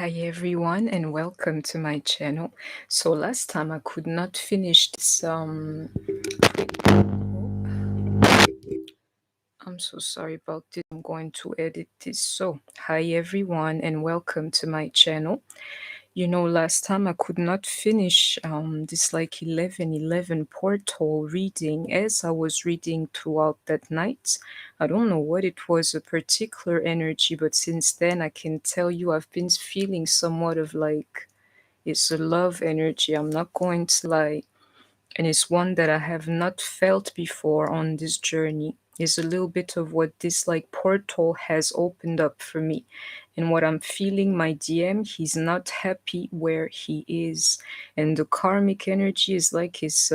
Hi everyone and welcome to my channel. So last time I could not finish this I'm so sorry about this. I'm going to edit this. So hi everyone and welcome to my channel. You know, last time I could not finish this like 11:11 portal reading as I was reading throughout that night. I don't know what it was, a particular energy, but since then I can tell you I've been feeling somewhat of like it's a love energy. I'm not going to lie. And it's one that I have not felt before on this journey. Is a little bit of what this like portal has opened up for me. And what I'm feeling, my DM, he's not happy where he is. And the karmic energy is like his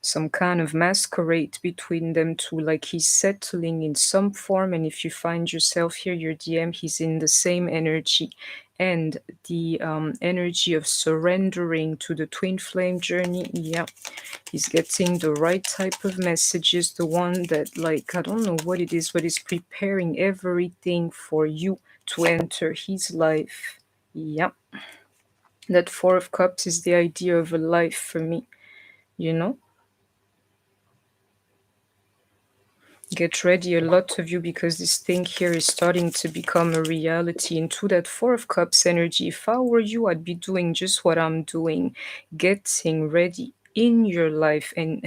some kind of masquerade between them two, like he's settling in some form. And if you find yourself here, your DM, he's in the same energy, and the energy of surrendering to the twin flame journey. Yeah, he's getting the right type of messages, the one that, like, I don't know what it is, but is preparing everything for you to enter his life. Yeah, that Four of Cups is the idea of a life for me, you know. Get ready, a lot of you, because this thing here is starting to become a reality. Into that Four of Cups energy, if I were you, I'd be doing just what I'm doing, getting ready in your life. And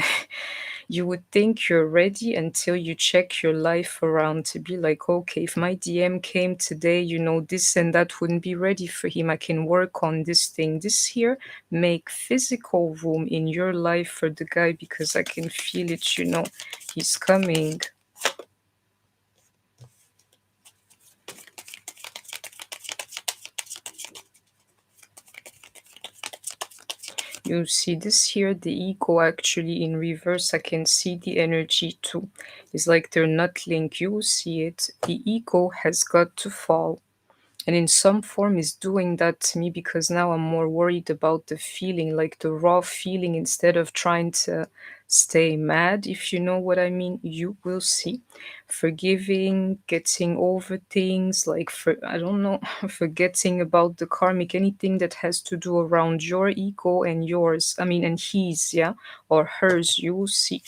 you would think you're ready until you check your life around to be like, okay, if my DM came today, you know, this and that wouldn't be ready for him. I can work on this thing. This here, make physical room in your life for the guy, because I can feel it, you know, he's coming. You see this here, the ego actually in reverse. I can see the energy too. It's like they're not linked. You will see it. The ego has got to fall. And in some form is doing that to me, because now I'm more worried about the feeling, like the raw feeling, instead of trying to stay mad, if you know what I mean. You will see. Forgiving, getting over things, like, for I don't know, forgetting about the karmic, anything that has to do around your ego and yours. I mean, and his, yeah, or hers, you will see.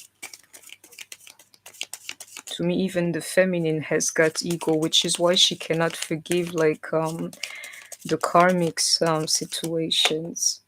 To me, even the feminine has got ego, which is why she cannot forgive, like the karmic situations.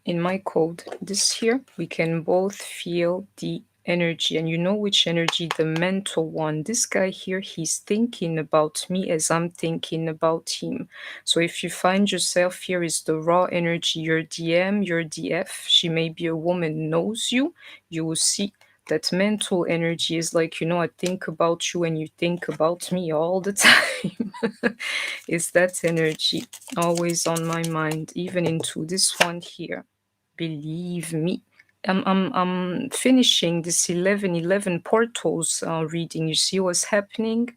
In my code, this here, we can both feel the energy. And you know which energy? The mental one. This guy here, he's thinking about me as I'm thinking about him. So if you find yourself here, is the raw energy, your DM, your DF, she may be a woman, knows you, you will see. That mental energy is like, you know, I think about you and you think about me all the time. Is that energy always on my mind, even into this one here. Believe me. I'm finishing this 11:11 portals reading. You see what's happening?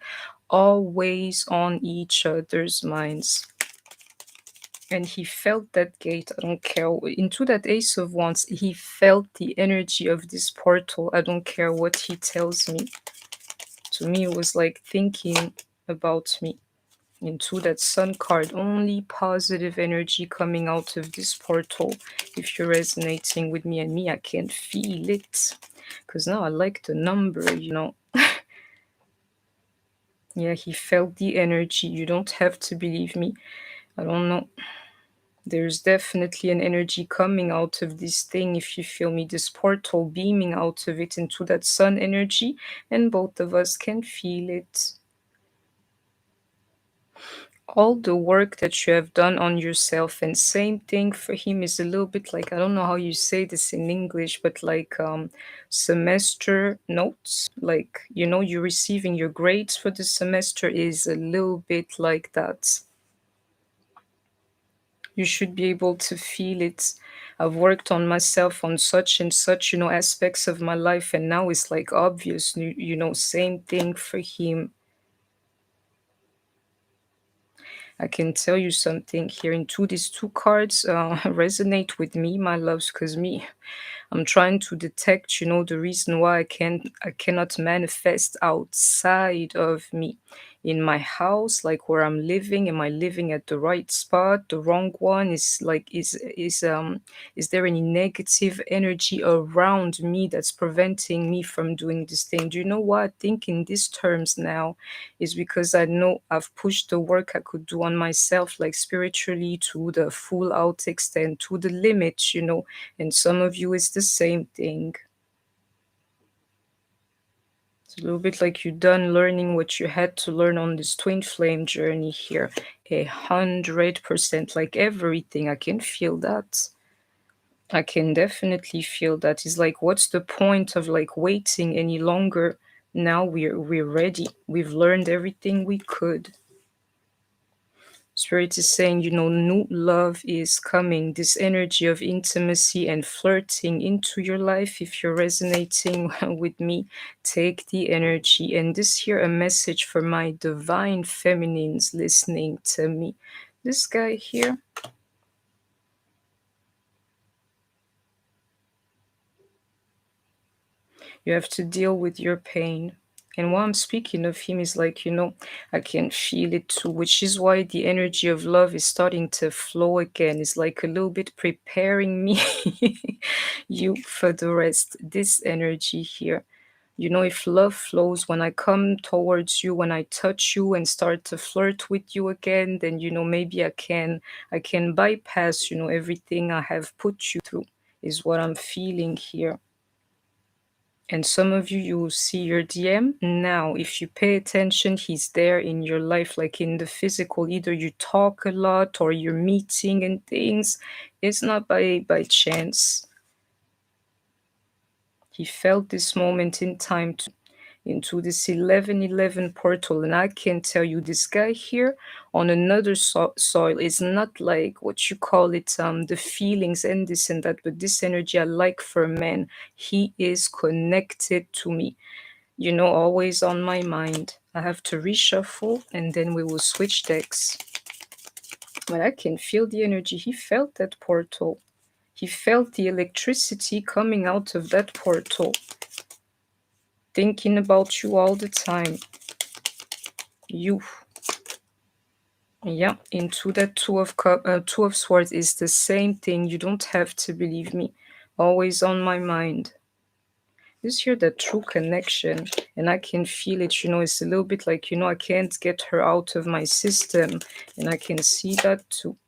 Always on each other's minds. And he felt that gate. I don't care. Into that Ace of Wands, he felt the energy of this portal. I don't care what he tells me. To me, it was like thinking about me. Into that Sun card, only positive energy coming out of this portal. If you're resonating with me, and me, I can feel it, because now I like the number, you know. Yeah, he felt the energy. You don't have to believe me. I don't know. There's definitely an energy coming out of this thing, if you feel me, this portal beaming out of it into that sun energy, and both of us can feel it. All the work that you have done on yourself, and same thing for him, is a little bit like, I don't know how you say this in English, but like semester notes, like, you know, you're receiving your grades for the semester, is a little bit like that. You should be able to feel it. I've worked on myself on such and such, you know, aspects of my life, and now it's like obvious, you know, same thing for him. I can tell you something here. Into these two cards resonate with me, my loves, because me, I'm trying to detect, the reason why I cannot manifest outside of me. In my house, like where I'm living, am I living at the right spot, the wrong one? Is there any negative energy around me that's preventing me from doing this thing? Do you know why I think in these terms now? Is because I know I've pushed the work I could do on myself, like spiritually, to the full out extent, to the limit, and some of you is the same thing. It's a little bit like you're done learning what you had to learn on this twin flame journey here. 100%, like everything. I can feel that. I can definitely feel that. It's like, what's the point of like waiting any longer? Now we're ready. We've learned everything we could. Spirit is saying, new love is coming. This energy of intimacy and flirting into your life. If you're resonating with me, take the energy. And this here, a message for my divine feminines listening to me. This guy here, you have to deal with your pain. And while I'm speaking of him, is like, I can feel it too, which is why the energy of love is starting to flow again. It's like a little bit preparing me, you, for the rest. This energy here. If love flows, when I come towards you, when I touch you and start to flirt with you again, then, maybe I can bypass, everything I have put you through, is what I'm feeling here. And some of you, you will see your DM now. If you pay attention, he's there in your life, like in the physical. Either you talk a lot or you're meeting and things. It's not by chance. He felt this moment in time into this 1111 portal. And I can tell you, this guy here on another soil is not like what you call it, the feelings and this and that, but this energy I like for men. He is connected to me, always on my mind. I have to reshuffle and then we will switch decks. But I can feel the energy. He felt that portal. He felt the electricity coming out of that portal. Thinking about you all the time. You. Yeah, into that two of swords is the same thing. You don't have to believe me. Always on my mind. This here, that true connection, and I can feel it. It's a little bit like, I can't get her out of my system, and I can see that too.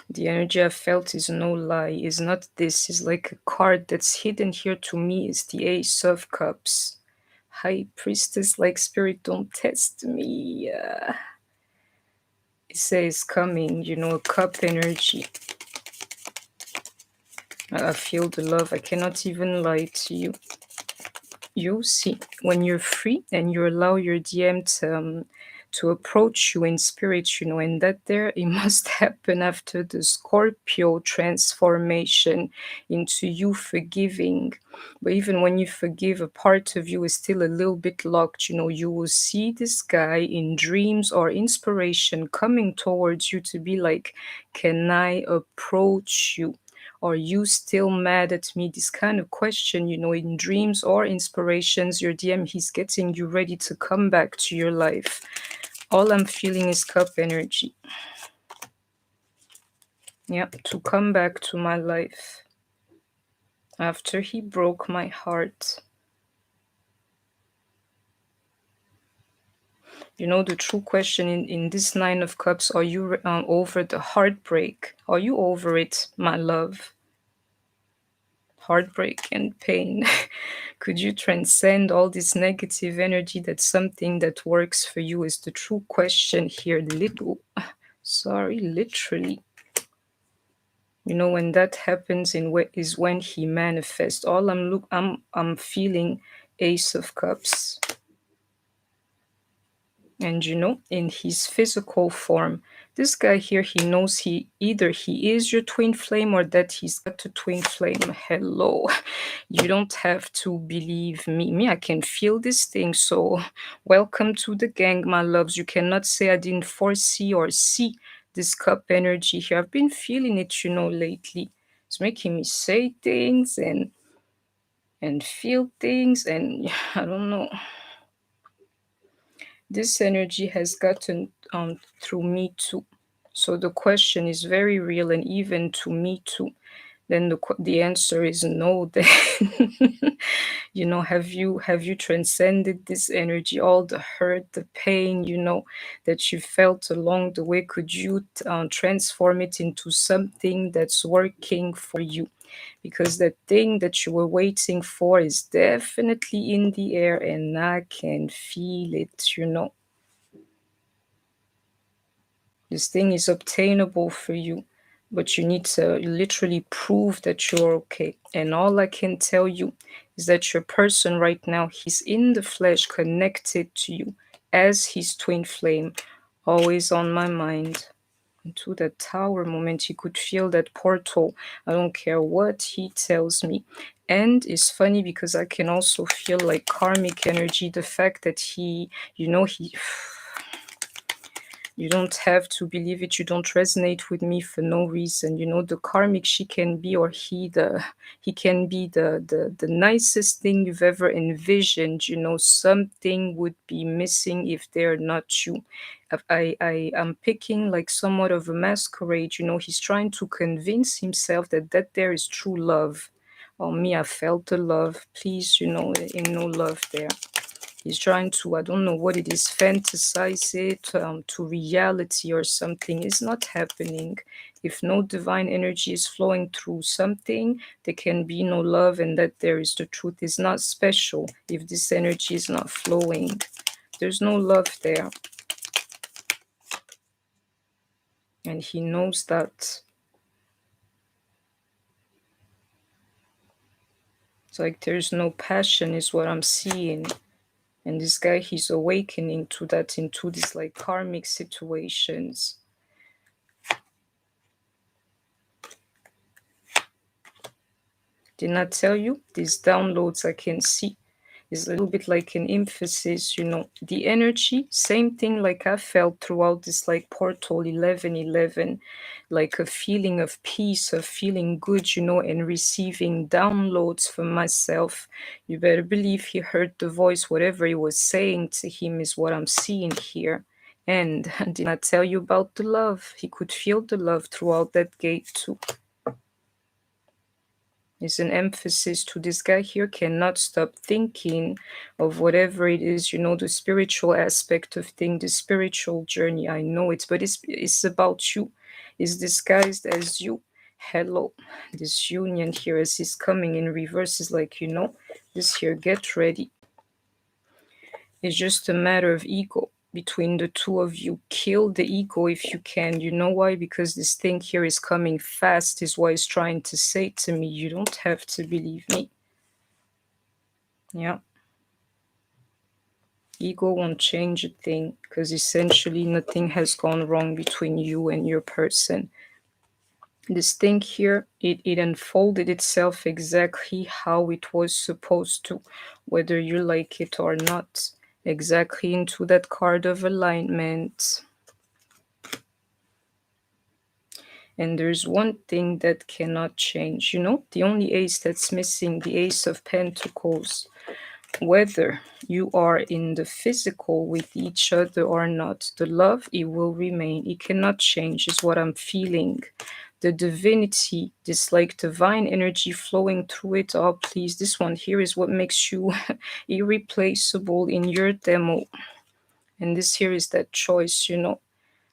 The energy I felt is no lie, is not this, is like a card that's hidden here to me, is the Ace of Cups. High Priestess, like spirit, don't test me. It says coming, a cup energy. I feel the love. I cannot even lie to you. You see, when you're free and you allow your DM to approach you in spirit, and that there, it must happen after the Scorpio transformation into you forgiving. But even when you forgive, a part of you is still a little bit locked. You will see this guy in dreams or inspiration coming towards you to be like, can I approach you? Are you still mad at me? This kind of question, in dreams or inspirations, your DM, he's getting you ready to come back to your life. All I'm feeling is cup energy. Yeah, to come back to my life. After he broke my heart. The true question in this Nine of Cups, are you over the heartbreak? Are you over it, my love? Heartbreak and pain. Could you transcend all this negative energy? That's something that works for you, is the true question here. Literally. When that happens is when he manifests. All I'm feeling Ace of Cups. And in his physical form, this guy here, he knows he is your twin flame or that he's got a twin flame. Hello. You don't have to believe me. I can feel this thing. So welcome to the gang, my loves. You cannot say I didn't foresee or see This cup energy here, I've been feeling it, lately. It's making me say things and feel things, and I don't know. This energy has gotten through me too. So the question is very real, and even to me too. Then the answer is no. Then have you transcended this energy, all the hurt, the pain, that you felt along the way? Could you transform it into something that's working for you? Because the thing that you were waiting for is definitely in the air, and I can feel it. This thing is obtainable for you, but you need to literally prove that you're okay. And all I can tell you is that your person right now, he's in the flesh, connected to you as his twin flame, always on my mind. Into that tower moment, he could feel that portal. I don't care what he tells me. And it's funny because I can also feel like karmic energy, the fact that he you don't have to believe it. You don't resonate with me for no reason. The karmic, she can be, or he can be the nicest thing you've ever envisioned. Something would be missing if they're not you. I am picking like somewhat of a masquerade. He's trying to convince himself that there is true love. Oh, me, I felt the love. Please, there ain't no love there. He's trying to, I don't know what it is, fantasize it to reality or something. It's not happening. If no divine energy is flowing through something, there can be no love, and that there is the truth is not special. If this energy is not flowing, there's no love there. And he knows that. It's like there's no passion is what I'm seeing. And this guy, he's awakening to that, into these like karmic situations. Did not tell you these downloads I can see is a little bit like an emphasis, the energy, same thing like I felt throughout this like portal 1111, like a feeling of peace, of feeling good, and receiving downloads for myself. You better believe he heard the voice. Whatever he was saying to him is what I'm seeing here. And did not tell you about the love. He could feel the love throughout that gate too. Is an emphasis to this guy here cannot stop thinking of whatever it is, the spiritual aspect of things, the spiritual journey. I know it, but it's about you. It's disguised as you. Hello. This union here as he's coming in reverse is like, this here, get ready. It's just a matter of ego between the two of you. Kill the ego if you can. You know why? Because this thing here is coming fast, is what it's trying to say to me. You don't have to believe me. Yeah. Ego won't change a thing, because essentially nothing has gone wrong between you and your person. This thing here, it unfolded itself exactly how it was supposed to, whether you like it or not. Exactly into that card of alignment. And there's one thing that cannot change. The only ace that's missing, the Ace of Pentacles. Whether you are in the physical with each other or not, the love, it will remain. It cannot change, is what I'm feeling. The divinity, this like divine energy flowing through it. Oh, please, this one here is what makes you irreplaceable in your demo. And this here is that choice,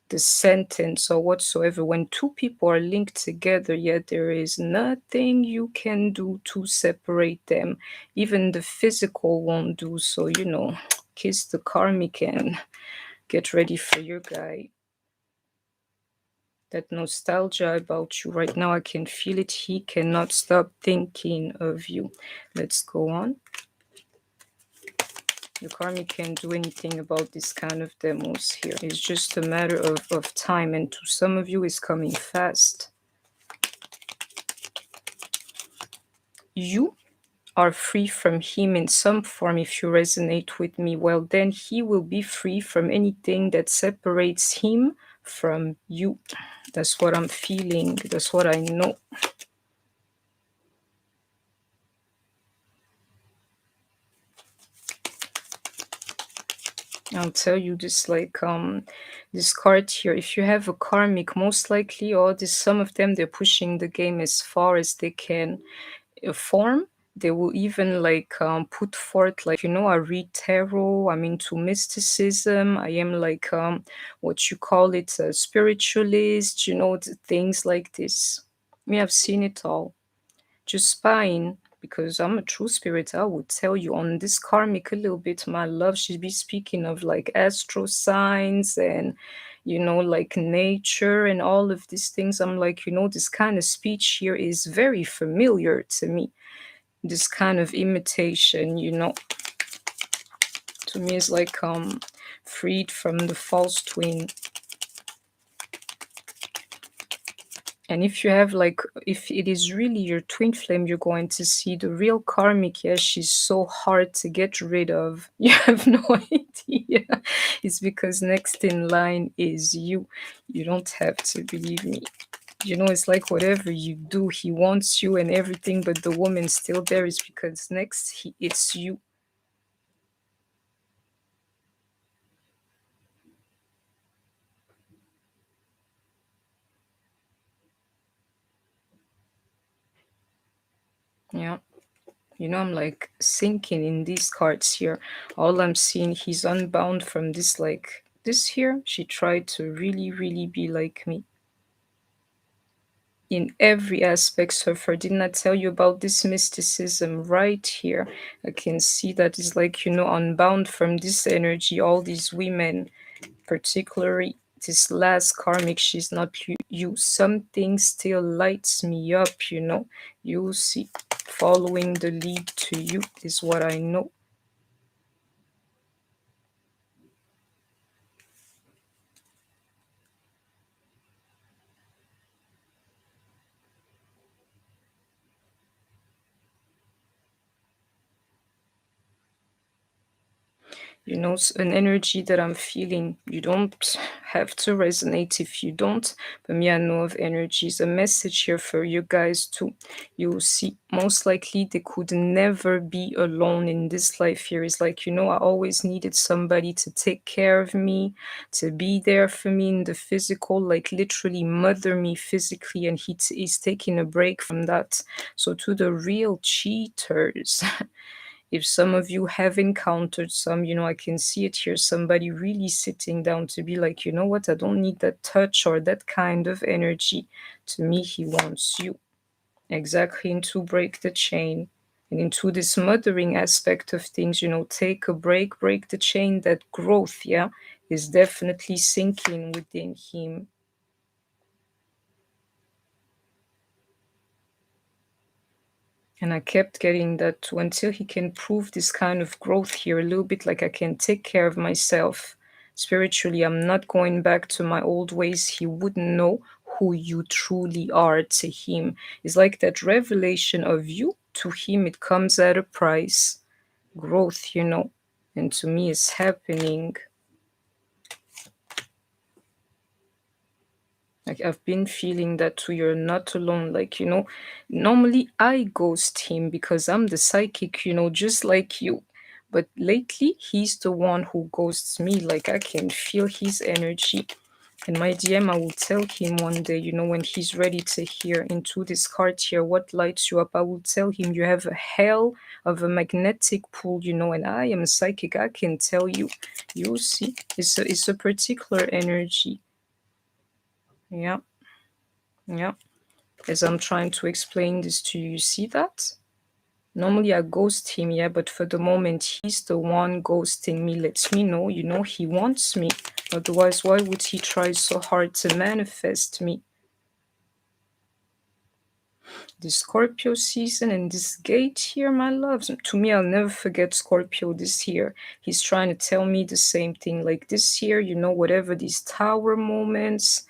the sentence or whatsoever. When two people are linked together, yet there is nothing you can do to separate them. Even the physical won't do so. Kiss the karmic and get ready for your guy. That nostalgia about you right now, I can feel it. He cannot stop thinking of you. Let's go on. The karmic can't do anything about this kind of demos here. It's just a matter of time, and to some of you it's coming fast. You are free from him in some form. If you resonate with me, well, then he will be free from anything that separates him from you. That's what I'm feeling. That's what I know. I'll tell you this, like this card here. If you have a karmic, most likely, or this, some of them, they're pushing the game as far as they can form. They will even like put forth, like, you know, I read tarot, I'm into mysticism, I am like what you call it, a spiritualist, you know, things like this. Me, I've seen it all. Just spying, because I'm a true spirit. I would tell you on this karmic a little bit, my love. She'd be speaking of like astro signs and, you know, like nature and all of these things. I'm like, you know, this kind of speech here is very familiar to me. This kind of imitation, you know, to me is like freed from the false twin. And if you have like, if it is really your twin flame, you're going to see the real karmic. Yeah, she's so hard to get rid of. You have no idea. It's because next in line is you. You don't have to believe me. You know, it's like whatever you do, he wants you and everything, but the woman's still there is because it's you. Yeah. You know, I'm like sinking in these cards here. All I'm seeing, he's unbound from this, like this here. She tried to really, really be like me in every aspect of her. Didn't I tell you about this mysticism right here? I can see that it's like, you know, unbound from this energy. All these women, particularly this last karmic, she's not you. Something still lights me up, you know. You'll see. Following the lead to you is what I know. You know, an energy that I'm feeling. You don't have to resonate if you don't, but me, I know of energies. A message here for you guys too. You see, most likely they could never be alone in this life here. It's like, you know, I always needed somebody to take care of me, to be there for me in the physical, like literally mother me physically, and he's taking a break from that. So to the real cheaters, if some of you have encountered some, you know, I can see it here, somebody really sitting down to be like, you know what, I don't need that touch or that kind of energy. To me, he wants you exactly into break the chain and into this mothering aspect of things, you know, take a break the chain. That growth, yeah, is definitely sinking within him. And I kept getting that too until he can prove this kind of growth here a little bit, like I can take care of myself spiritually. I'm not going back to my old ways. He wouldn't know who you truly are to him. It's like that revelation of you to him, it comes at a price. Growth, you know. And to me, it's happening. Like I've been feeling that too. You're not alone. Like, you know, normally I ghost him because I'm the psychic, you know, just like you. But lately he's the one who ghosts me. Like I can feel his energy. In my DM, I will tell him one day, you know, when he's ready to hear into this card here, what lights you up. I will tell him you have a hell of a magnetic pull, you know, and I am a psychic. I can tell you. You'll see. It's a particular energy. Yeah. Yeah. As I'm trying to explain this to you, you see that? Normally I ghost him, yeah, but for the moment he's the one ghosting me. Lets me know, you know, he wants me. Otherwise, why would he try so hard to manifest me? The Scorpio season and this gate here, my loves. To me, I'll never forget Scorpio this year. He's trying to tell me the same thing. Like this year, you know, whatever these tower moments,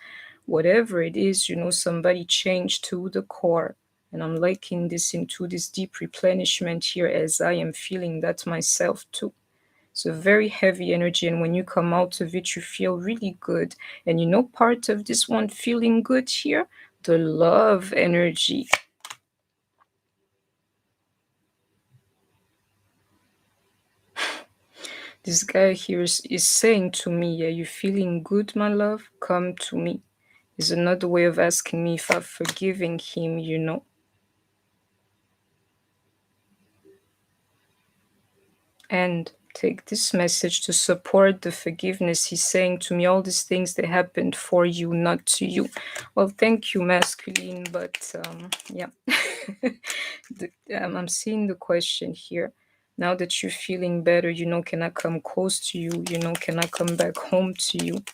whatever it is, you know, somebody changed to the core. And I'm liking this into this deep replenishment here as I am feeling that myself too. It's a very heavy energy, and when you come out of it, you feel really good. And part of this one feeling good here, the love energy. This guy here is saying to me, yeah, you feeling good, my love? Come to me. Is another way of asking me if I've forgiven him. And take this message to support the forgiveness. He's saying to me, all these things, they happened for you, not to you. Well, thank you, masculine, but yeah. I'm seeing the question here. Now that you're feeling better, can I come close to you? Can I come back home to you?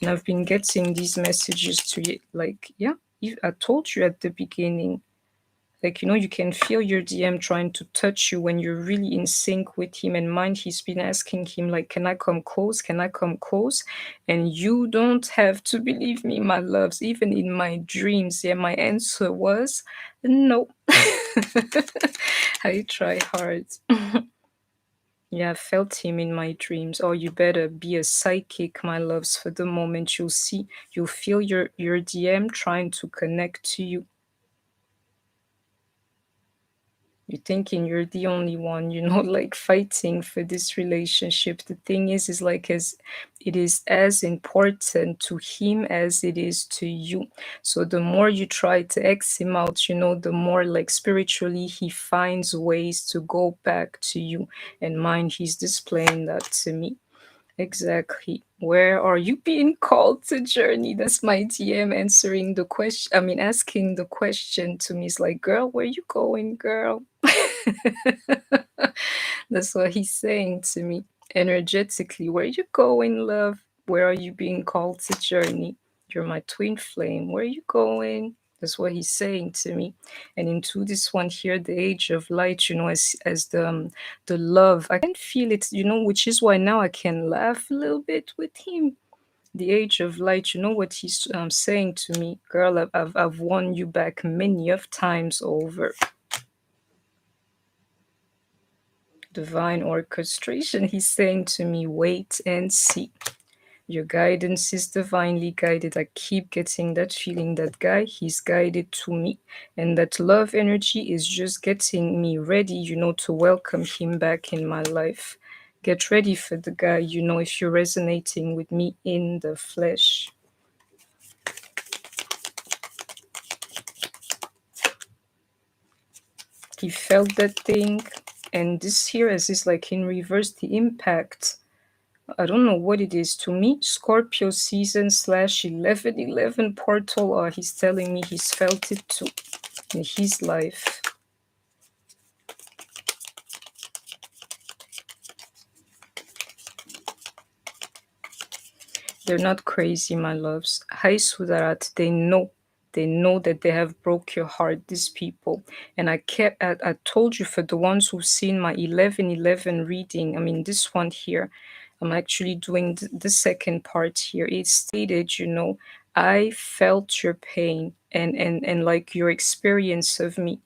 And I've been getting these messages to you, like, yeah, I told you at the beginning, like, you can feel your DM trying to touch you when you're really in sync with him. And mind, he's been asking him, like, can I come close? Can I come close? And you don't have to believe me, my loves. Even in my dreams, yeah, my answer was no. I try hard. Yeah, I felt him in my dreams. Oh, you better be a psychic, my loves. For the moment, you'll feel your DM trying to connect to you. You're thinking you're the only one, like fighting for this relationship. The thing is like, as it is as important to him as it is to you. So the more you try to X him out, the more like spiritually he finds ways to go back to you. And mind, he's displaying that to me. Exactly. Where are you being called to journey? That's my DM answering the question. I mean, asking the question to me. It's like, girl, where you going, girl? That's what he's saying to me energetically. Where you going, love? Where are you being called to journey? You're my twin flame. Where are you going? That's what he's saying to me. And into this one here, the age of light, as the love, I can feel it, which is why now I can laugh a little bit with him. The age of light, what he's saying to me, girl, I've won you back many of times over. Divine orchestration, he's saying to me, wait and see. Your guidance is divinely guided. I keep getting that feeling that guy, he's guided to me. And that love energy is just getting me ready, to welcome him back in my life. Get ready for the guy, if you're resonating with me in the flesh. He felt that thing. And this here is like in reverse, the impact. I don't know what it is to me. Scorpio season / 1111 portal. He's telling me he's felt it too in his life. They're not crazy, my loves. Hai Sudarat, they know that they have broke your heart, these people. And I told you, for the ones who've seen my 1111 reading, I mean, this one here, I'm actually doing the second part here. It stated, I felt your pain and like your experience of me,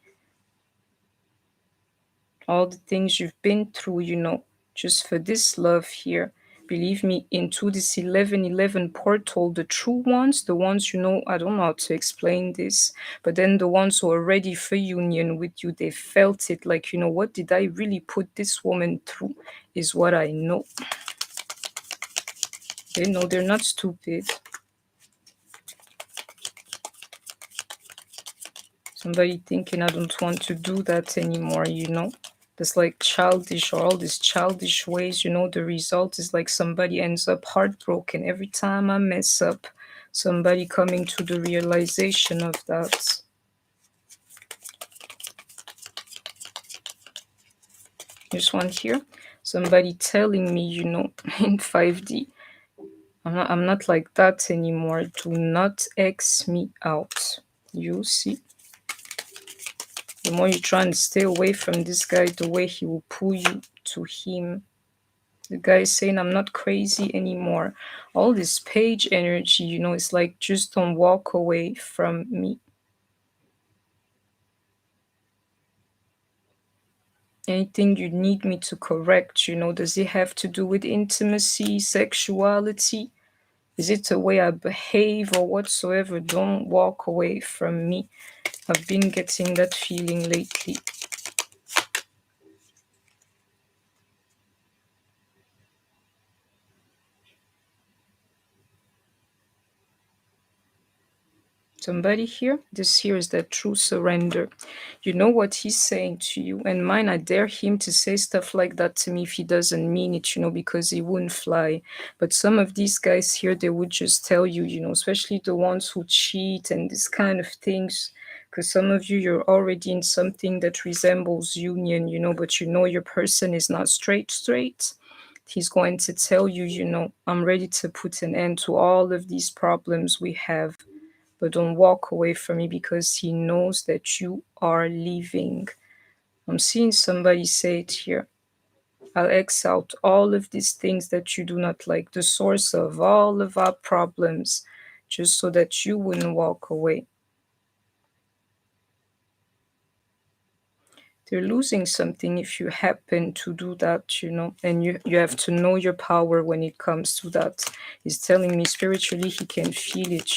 all the things you've been through, just for this love here. Believe me, into this 1111 portal, the true ones, the ones, I don't know how to explain this, but then the ones who are ready for union with you, they felt it like, what did I really put this woman through is what I know. They know, they're not stupid. Somebody thinking, I don't want to do that anymore, That's like childish, or all these childish ways, the result is like somebody ends up heartbroken every time I mess up. Somebody coming to the realization of that. Here's one here. Somebody telling me, in 5D, I'm not like that anymore. Do not X me out. You see? The more you try and stay away from this guy, the way he will pull you to him. The guy is saying, I'm not crazy anymore. All this page energy, it's like, just don't walk away from me. Anything you need me to correct, does it have to do with intimacy, sexuality? Is it the way I behave or whatsoever? Don't walk away from me. I've been getting that feeling lately. Somebody here, this here is that true surrender. You know what he's saying to you, and mine, I dare him to say stuff like that to me if he doesn't mean it, because he wouldn't fly. But some of these guys here, they would just tell you, especially the ones who cheat and this kind of things, because some of you, you're already in something that resembles union, but your person is not straight. He's going to tell you, I'm ready to put an end to all of these problems we have, but don't walk away from me, because he knows that you are leaving. I'm seeing somebody say it here. I'll X out all of these things that you do not like, the source of all of our problems, just so that you wouldn't walk away. They're losing something if you happen to do that, and you have to know your power when it comes to that. He's telling me spiritually he can feel it.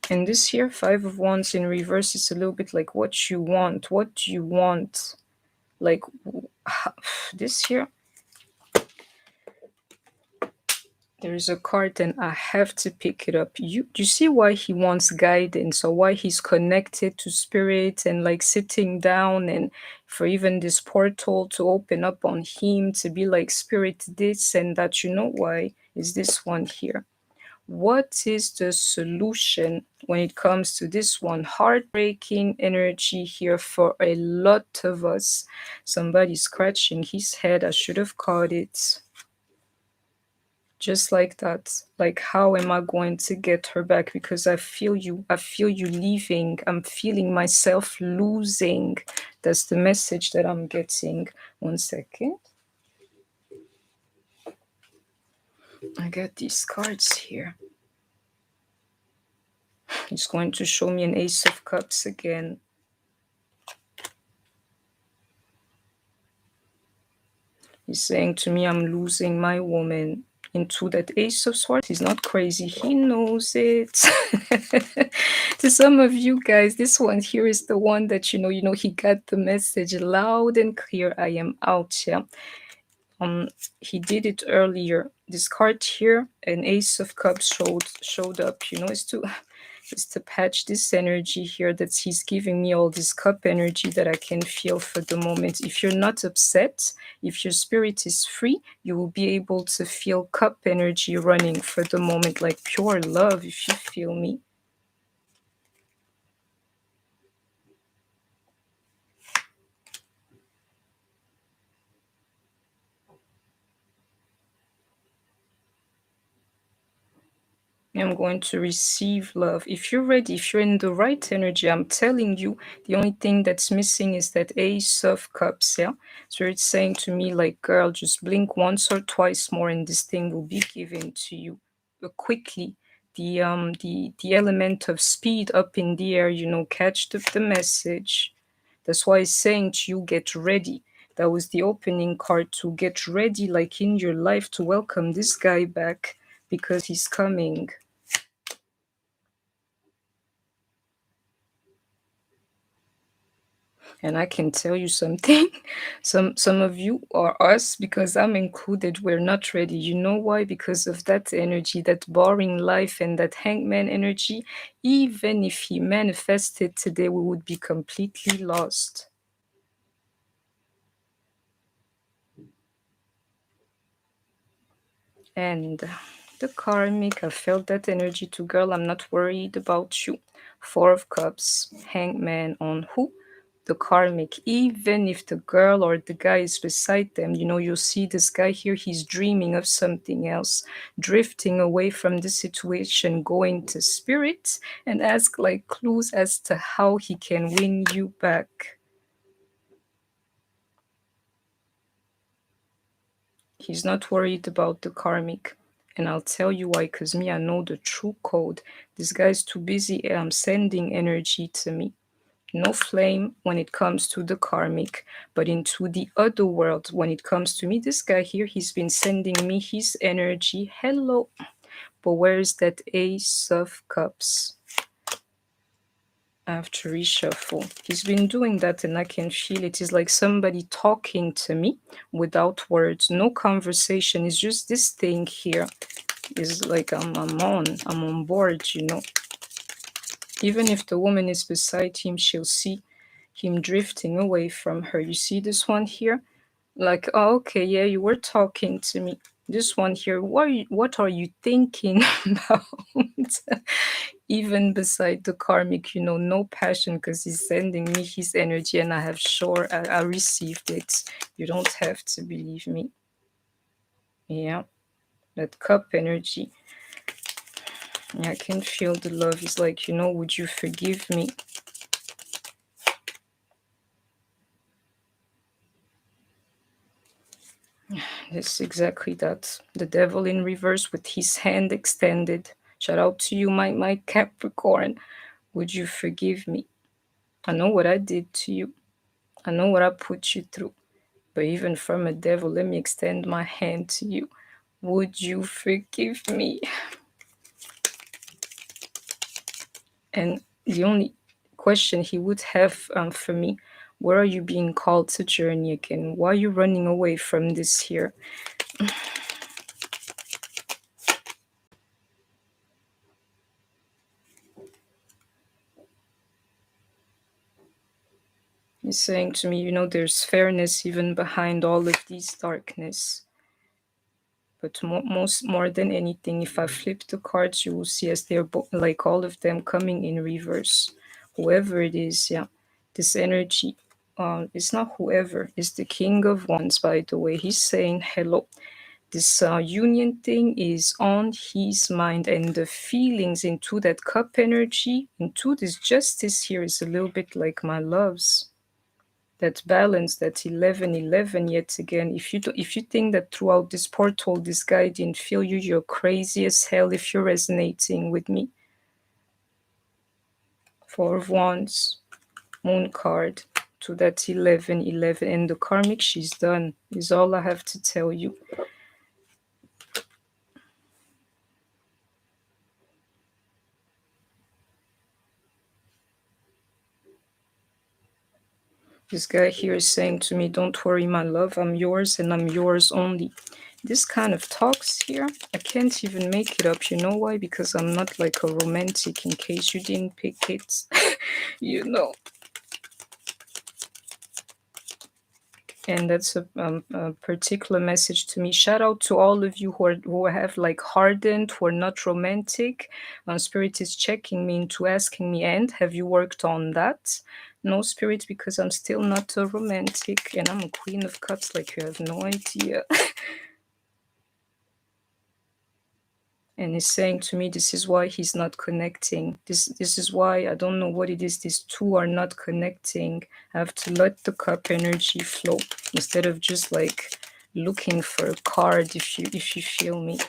And this here, Five of Wands in reverse, is a little bit like what you want. What do you want? Like this here, there's a card and I have to pick it up. Do you see why he wants guidance, or why he's connected to spirit and like sitting down, and for even this portal to open up on him to be like, spirit this and that? You know why? Is this one here. What is the solution when it comes to this one? Heartbreaking energy here for a lot of us. Somebody scratching his head. I should have caught it. Just like that. Like, how am I going to get her back? Because I feel you. I feel you leaving. I'm feeling myself losing. That's the message that I'm getting. 1 second. I got these cards here. He's going to show me an Ace of Cups again. He's saying to me, I'm losing my woman. Into that Ace of Swords. He's not crazy. He knows it. To some of you guys, this one here is the one that, he got the message loud and clear. I am out. Yeah. He did it earlier. This card here, an Ace of Cups showed up. Is to patch this energy here that he's giving me, all this cup energy that I can feel for the moment. If you're not upset, if your spirit is free, you will be able to feel cup energy running for the moment, like pure love, if you feel me. I'm going to receive love. If you're ready, if you're in the right energy, I'm telling you, the only thing that's missing is that Ace of Cups, yeah? So it's saying to me, like, girl, just blink once or twice more and this thing will be given to you quickly. The element of speed up in the air, catch the message. That's why it's saying to you, get ready. That was the opening card, to get ready, like in your life, to welcome this guy back, because he's coming. And I can tell you something. Some of you, or us, because I'm included, we're not ready. You know why? Because of that energy, that boring life and that hangman energy. Even if he manifested today, we would be completely lost. And the karmic, I felt that energy too, girl. I'm not worried about you. Four of Cups, hangman on who? The karmic. Even if the girl or the guy is beside them, you'll see this guy here, he's dreaming of something else, drifting away from the situation, going to spirit and ask like clues as to how he can win you back. He's not worried about the karmic. And I'll tell you why, because me, I know the true code. This guy's too busy sending energy to me. No flame when it comes to the karmic, but into the other world when it comes to me. This guy here, he's been sending me his energy. Hello. But where is that Ace of Cups? After reshuffle, he's been doing that and I can feel it. It's like somebody talking to me without words, no conversation. It's just this thing here is like I'm on board, you know. Even if the woman is beside him, she'll see him drifting away from her. You see this one here? Like, oh, okay, yeah, you were talking to me. This one here, what are you thinking about? Even beside the karmic, you know, no passion because he's sending me his energy and I have sure I received it. You don't have to believe me. Yeah, that cup energy. Yeah, I can feel the love. It's like, you know, would you forgive me? It's exactly that. The devil in reverse with his hand extended. Shout out to you, my Capricorn. Would you forgive me? I know what I did to you. I know what I put you through. But even from a devil, let me extend my hand to you. Would you forgive me? And the only question he would have for me, where are you being called to journey again? Why are you running away from this here? He's saying to me, you know, there's fairness even behind all of these darkness. But more than anything, if I flip the cards, you will see as they're like all of them coming in reverse. Whoever it is, yeah, this energy, it's not whoever, it's the King of Wands, by the way. He's saying hello. This union thing is on his mind, and the feelings into that cup energy, into this justice here is a little bit like my loves. That balance, that 11-11 yet again. If you think that throughout this portal this guy didn't feel you, you're crazy as hell if you're resonating with me. Four of Wands, Moon card to that 11-11, and the karmic, she's done, is all I have to tell you. This guy here is saying to me, don't worry, my love, I'm yours and I'm yours only. This kind of talks here, I can't even make it up. You know why? Because I'm not like a romantic, in case you didn't pick it. You know. And that's a particular message to me. Shout out to all of you who have like hardened, who are not romantic. Spirit is checking me into asking me, and have you worked on that? No, Spirit, because I'm still not a romantic, and I'm a Queen of Cups, like you have no idea. And he's saying to me, this is why he's not connecting. This is why I don't know what it is. These two are not connecting. I have to let the cup energy flow instead of just like looking for a card, if you feel me.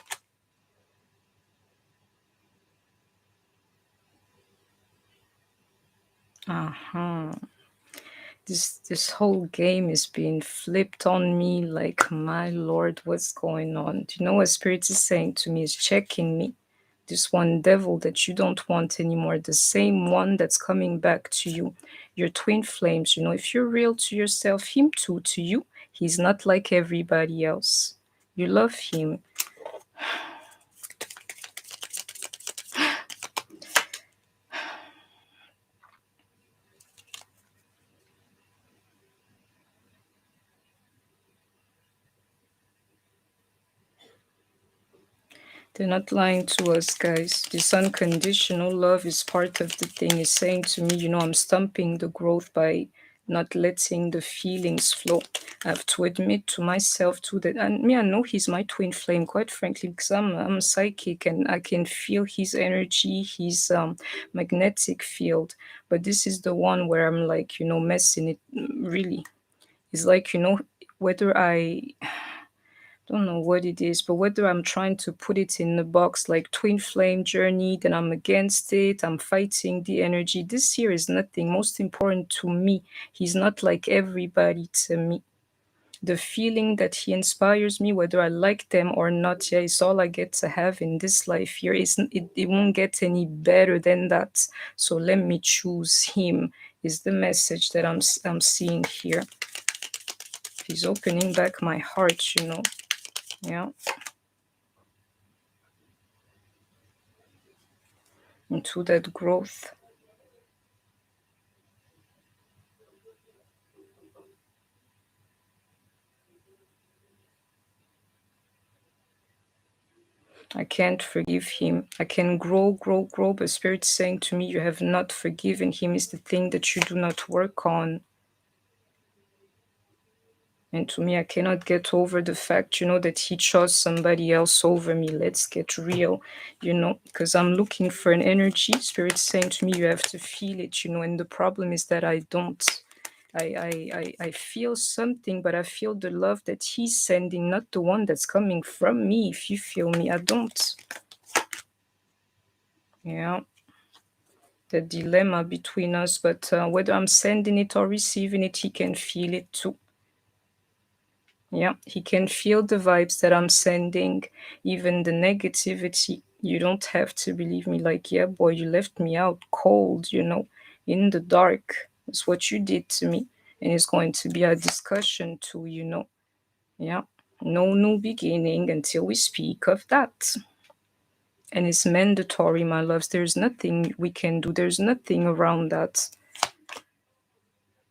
Uh-huh. This whole game is being flipped on me, like, my lord, what's going on? Do you know what Spirit is saying to me? Is checking me. This one devil that you don't want anymore, the same one that's coming back to you, your twin flames. You know, if you're real to yourself, him too to you. He's not like everybody else. You love him. They're not lying to us, guys. This unconditional love is part of the thing. Is saying to me, you know, I'm stumping the growth by not letting the feelings flow. I have to admit to myself too that, and me, I know he's my twin flame, quite frankly, because I'm a psychic and I can feel his energy, his magnetic field. But this is the one where I'm like, you know, messing it really. It's like, you know, whether I Don't know what it is, but whether I'm trying to put it in the box like twin flame journey, then I'm against it, I'm fighting the energy. This here is nothing. Most important to me, he's not like everybody to me. The feeling that he inspires me, whether I like them or not, yeah, is all I get to have in this life here. It won't get any better than that. So let me choose him, is the message that I'm seeing here. He's opening back my heart, you know. Yeah. Into that growth. I can't forgive him. I can grow, but Spirit's saying to me, you have not forgiven him is the thing that you do not work on. And to me, I cannot get over the fact, you know, that he chose somebody else over me. Let's get real, you know, because I'm looking for an energy. Spirit's saying to me, you have to feel it, you know, and the problem is that I don't. I feel something, but I feel the love that he's sending, not the one that's coming from me. If you feel me, I don't. Yeah. The dilemma between us, but whether I'm sending it or receiving it, he can feel it too. Yeah, he can feel the vibes that I'm sending, even the negativity. You don't have to believe me, like, yeah, boy, you left me out cold, you know, in the dark. That's what you did to me. And it's going to be a discussion too, you know. Yeah, no new beginning until we speak of that. And it's mandatory, my loves. There's nothing we can do, there's nothing around that.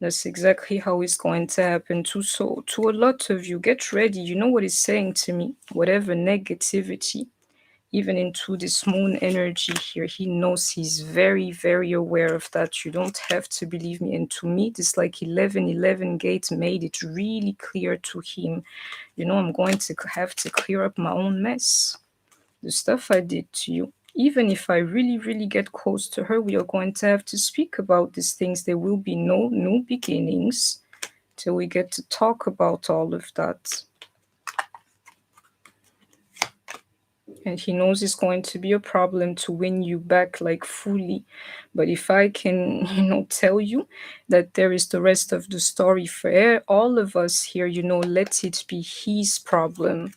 That's exactly how it's going to happen too. So to a lot of you, get ready. You know what it's saying to me? Whatever negativity, even into this moon energy here, he knows, he's very, very aware of that. You don't have to believe me. And to me, this like 1111 gate made it really clear to him. You know, I'm going to have to clear up my own mess. The stuff I did to you. Even if I really, really get close to her, we are going to have to speak about these things. There will be no new beginnings till we get to talk about all of that. And he knows it's going to be a problem to win you back like fully. But if I can, you know, tell you that there is the rest of the story for all of us here, you know, let it be his problem.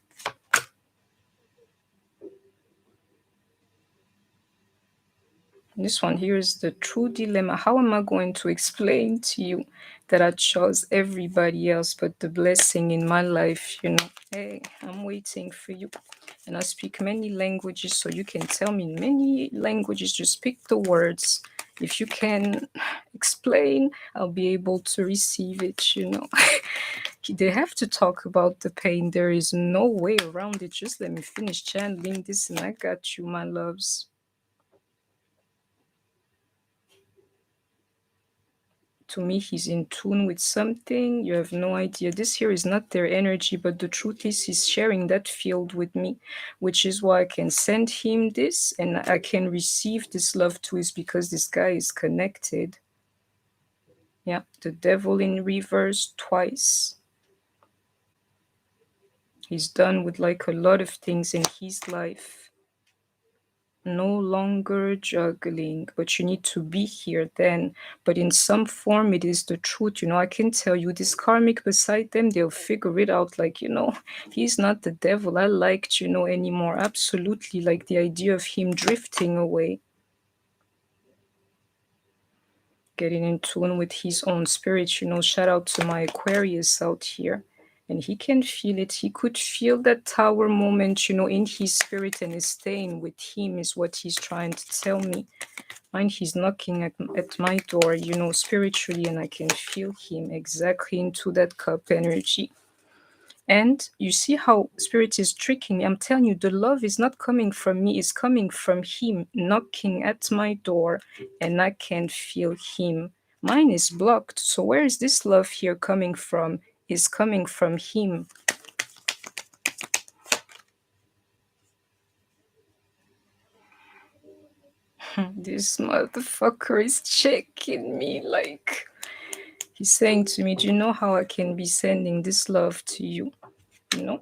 This one here is the true dilemma. How am I going to explain to you that I chose everybody else but the blessing in my life? You know, hey, I'm waiting for you. And I speak many languages, so you can tell me in many languages. Just pick the words. If you can explain, I'll be able to receive it, you know. They have to talk about the pain. There is no way around it. Just let me finish channeling this and I got you, my loves. To me, he's in tune with something. You have no idea. This here is not their energy, but the truth is he's sharing that field with me, which is why I can send him this and I can receive this love too, is because this guy is connected. Yeah, the devil in reverse twice. He's done with like a lot of things in his life. No longer juggling, but you need to be here then. But in some form, it is the truth. You know, I can tell you this karmic beside them, they'll figure it out. Like, you know, he's not the devil I liked, you know, anymore. Absolutely. Like the idea of him drifting away, getting in tune with his own spirit. You know, shout out to my Aquarius out here. And he can feel it. He could feel that tower moment, you know, in his spirit, and is staying with him, is what he's trying to tell me. Mind, he's knocking at my door, you know, spiritually, and I can feel him exactly into that cup energy. And you see how spirit is tricking me. I'm telling you, the love is not coming from me, it's coming from him knocking at my door, and I can feel him. Mine is blocked. So where is this love here coming from? Is coming from him. This motherfucker is checking me like he's saying to me, do you know how I can be sending this love to you? You know?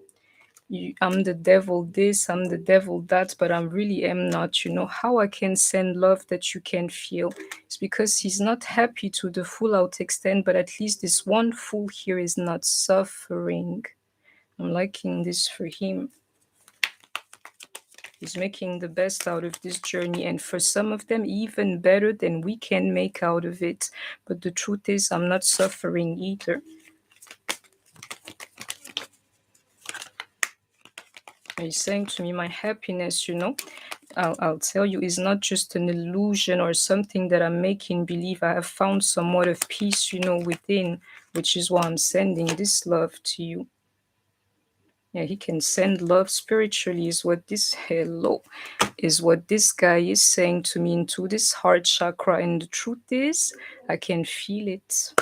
I'm the devil this, I'm the devil that, but I really am not. How I can send love that you can feel? It's because he's not happy to the full out extent, but at least this one fool here is not suffering. I'm liking this for him. He's making the best out of this journey, and for some of them, even better than we can make out of it. But the truth is, I'm not suffering either. He's saying to me, my happiness, I'll tell you, is not just an illusion or something that I'm making believe. I have found somewhat of peace, within, which is why I'm sending this love to you. Yeah, he can send love spiritually is what this guy is saying to me into this heart chakra. And the truth is, I can feel it.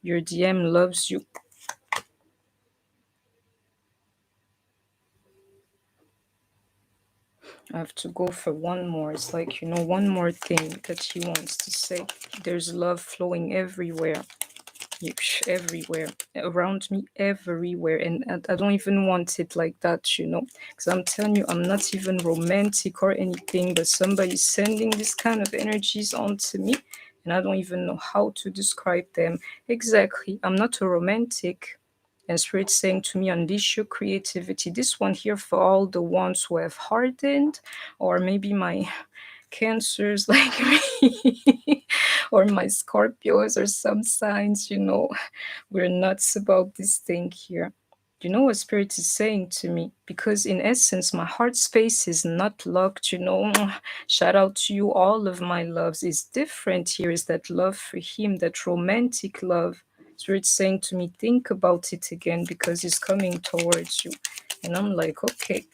Your DM loves you. I have to go for one more. It's like, one more thing that he wants to say. There's love flowing everywhere. Everywhere around me, everywhere, and I don't even want it like that, because I'm telling you, I'm not even romantic or anything, but somebody's sending this kind of energies onto me, and I don't even know how to describe them exactly. I'm not a romantic, and Spirit saying to me, unleash your creativity. This one here for all the ones who have hardened, or maybe my cancers like me, or my Scorpios, or some signs, we're nuts about this thing here. You know what Spirit is saying to me? Because in essence, my heart space is not locked, Shout out to you, all of my loves. Is different here, is that love for him, that romantic love. Spirit saying to me, think about it again, because it's coming towards you. And I'm like, okay,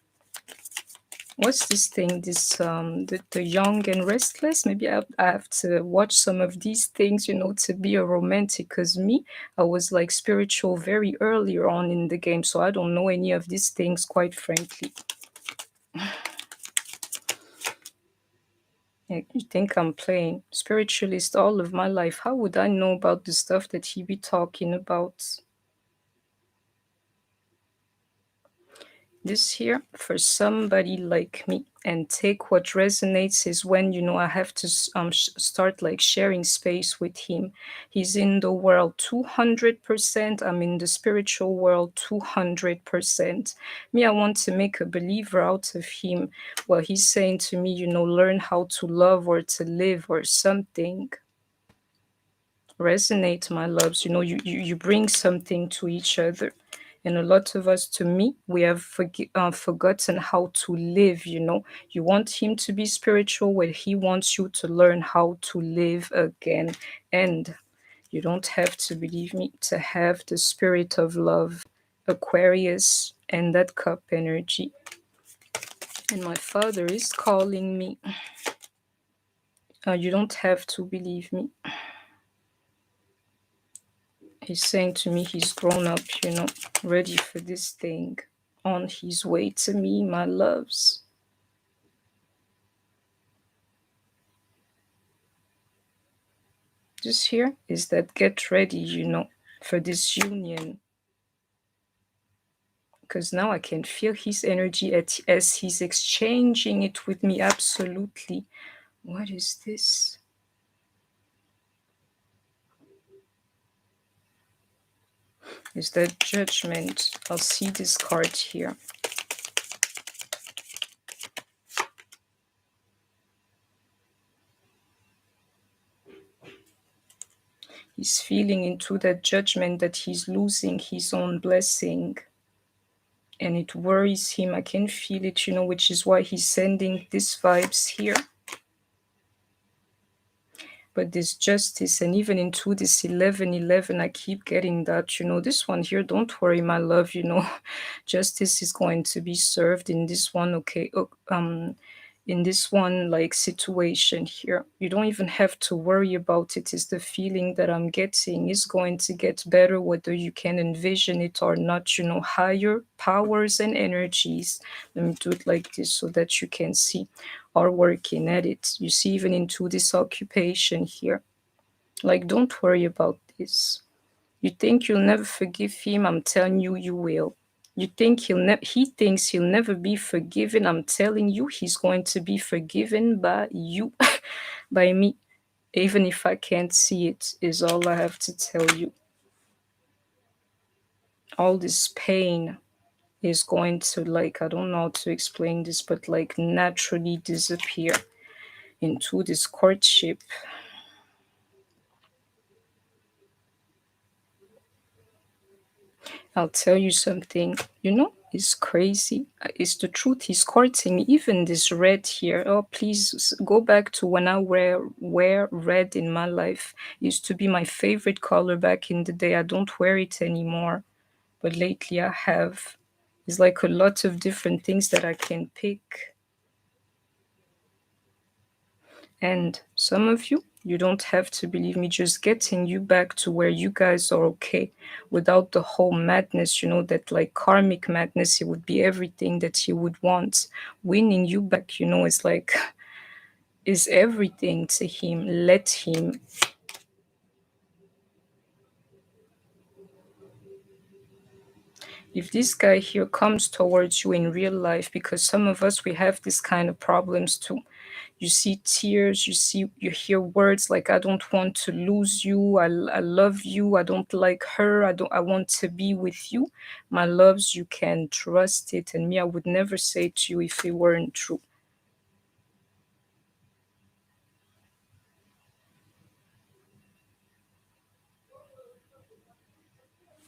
what's this thing, this the young and restless? Maybe I have to watch some of these things, to be a romantic, because me, I was like spiritual very earlier on in the game, so I don't know any of these things, quite frankly. Yeah, you think I'm playing spiritualist all of my life? How would I know about the stuff that he be talking about? This here for somebody like me, and take what resonates is when I have to start like sharing space with him. He's in the world 200%, I'm in the spiritual world 200%. Me, I want to make a believer out of him. Well, he's saying to me, learn how to love or to live or something. Resonate, my loves. You bring something to each other, and a lot of us, to me, we have forgotten how to live. You want him to be spiritual, where he wants you to learn how to live again. And you don't have to believe me to have the spirit of love, Aquarius, and that cup energy. And my father is calling me. You don't have to believe me. He's saying to me he's grown up, ready for this thing, on his way to me, my loves. This here is that get ready, for this union. Because now I can feel his energy as he's exchanging it with me, absolutely. What is this? Is that judgment? I'll see this card here. He's feeling into that judgment that he's losing his own blessing. And it worries him. I can feel it, which is why he's sending these vibes here. But this justice, and even into this 1111, I keep getting that, this one here, don't worry, my love, justice is going to be served in this one, okay? In this one, like, situation here, you don't even have to worry about it. It's the feeling that I'm getting is going to get better, whether you can envision it or not. Higher powers and energies, let me do it like this so that you can see, are working at it. You see, even into this occupation here, like, don't worry about this. You think you'll never forgive him? I'm telling you, you will. You think he thinks he'll never be forgiven. I'm telling you, he's going to be forgiven by you, by me. Even if I can't see it, is all I have to tell you. All this pain is going to, like, I don't know how to explain this, but like naturally disappear into this courtship. I'll tell you something, it's crazy. It's the truth. He's courting me. Even this red here. Oh, please go back to when I wear red in my life. It used to be my favorite color back in the day. I don't wear it anymore, but lately I have. It's like a lot of different things that I can pick. And some of you, you don't have to believe me, just getting you back to where you guys are okay without the whole madness, that like karmic madness, it would be everything that he would want. Winning you back, is like, is everything to him. Let him. If this guy here comes towards you in real life, because some of us, we have this kind of problems too. You see tears, you hear words like, I don't want to lose you, I love you, I don't like her, I want to be with you. My loves, you can trust it. And me, I would never say to you if it weren't true.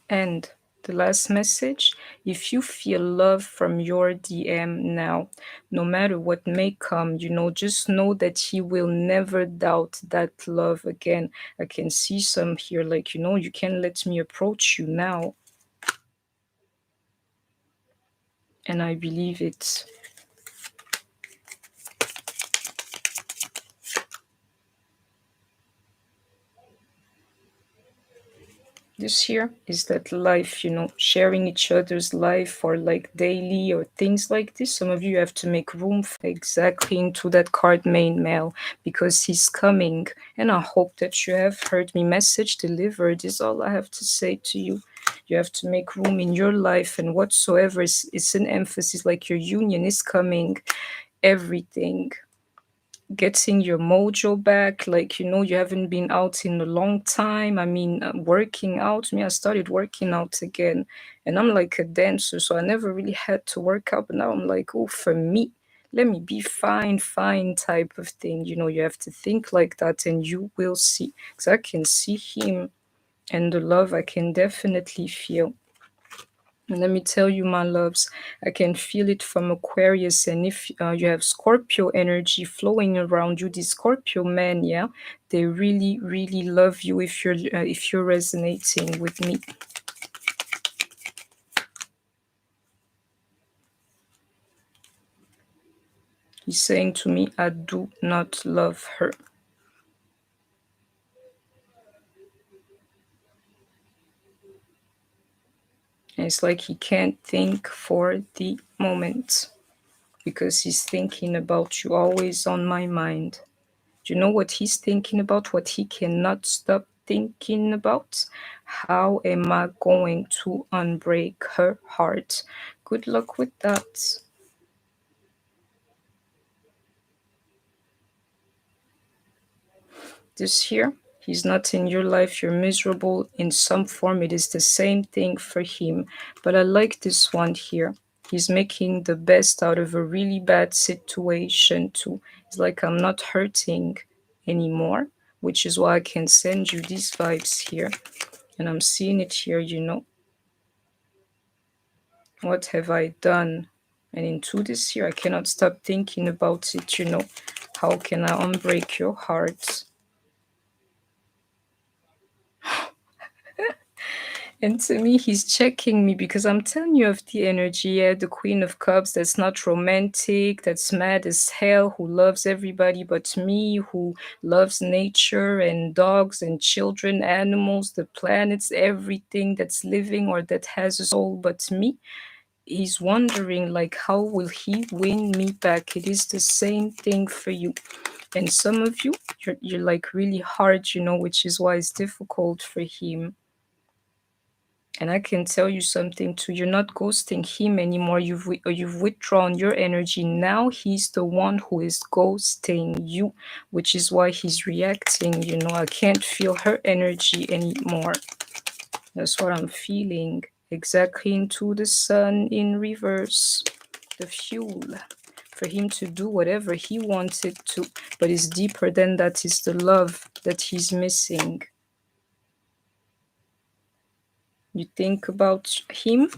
And the last message, if you feel love from your DM now, no matter what may come, just know that he will never doubt that love again. I can see some here, like, you can let me approach you now. And I believe it. This here is that life, sharing each other's life, or like daily or things like this. Some of you have to make room for exactly into that card main mail, because he's coming. And I hope that you have heard me. Message delivered is all I have to say to you. You have to make room in your life, and whatsoever is an emphasis, like your union is coming, everything. Getting your mojo back, like, you haven't been out in a long time. I mean, working out, me, I started working out again, and I'm like a dancer, so I never really had to work out. But now I'm like, oh, for me, let me be fine type of thing. You have to think like that, and you will see, because I can see him, and the love I can definitely feel. And let me tell you, my loves, I can feel it from Aquarius. And if you have Scorpio energy flowing around you, the Scorpio men, yeah, they really, really love you if you're resonating with me. He's saying to me, I do not love her. And it's like he can't think for the moment, because he's thinking about you, always on my mind. Do you know what he's thinking about? What he cannot stop thinking about? How am I going to unbreak her heart? Good luck with that. This here, he's not in your life, you're miserable in some form. It is the same thing for him. But I like this one here. He's making the best out of a really bad situation too. It's like, I'm not hurting anymore, which is why I can send you these vibes here. And I'm seeing it here. What have I done? And into this here, I cannot stop thinking about it. How can I unbreak your heart? And to me, he's checking me, because I'm telling you of the energy. Yeah, the Queen of Cups, that's not romantic, that's mad as hell, who loves everybody but me, who loves nature and dogs and children, animals, the planets, everything that's living or that has a soul but me. He's wondering, like, how will he win me back? It is the same thing for you. And some of you, you're like really hard, which is why it's difficult for him. And I can tell you something too. You're not ghosting him anymore. You've withdrawn your energy. Now he's the one who is ghosting you, which is why he's reacting. You know, I can't feel her energy anymore. That's what I'm feeling. Exactly into the sun in reverse. The fuel for him to do whatever he wanted to. But it's deeper than that. It's the love that he's missing. You think about him.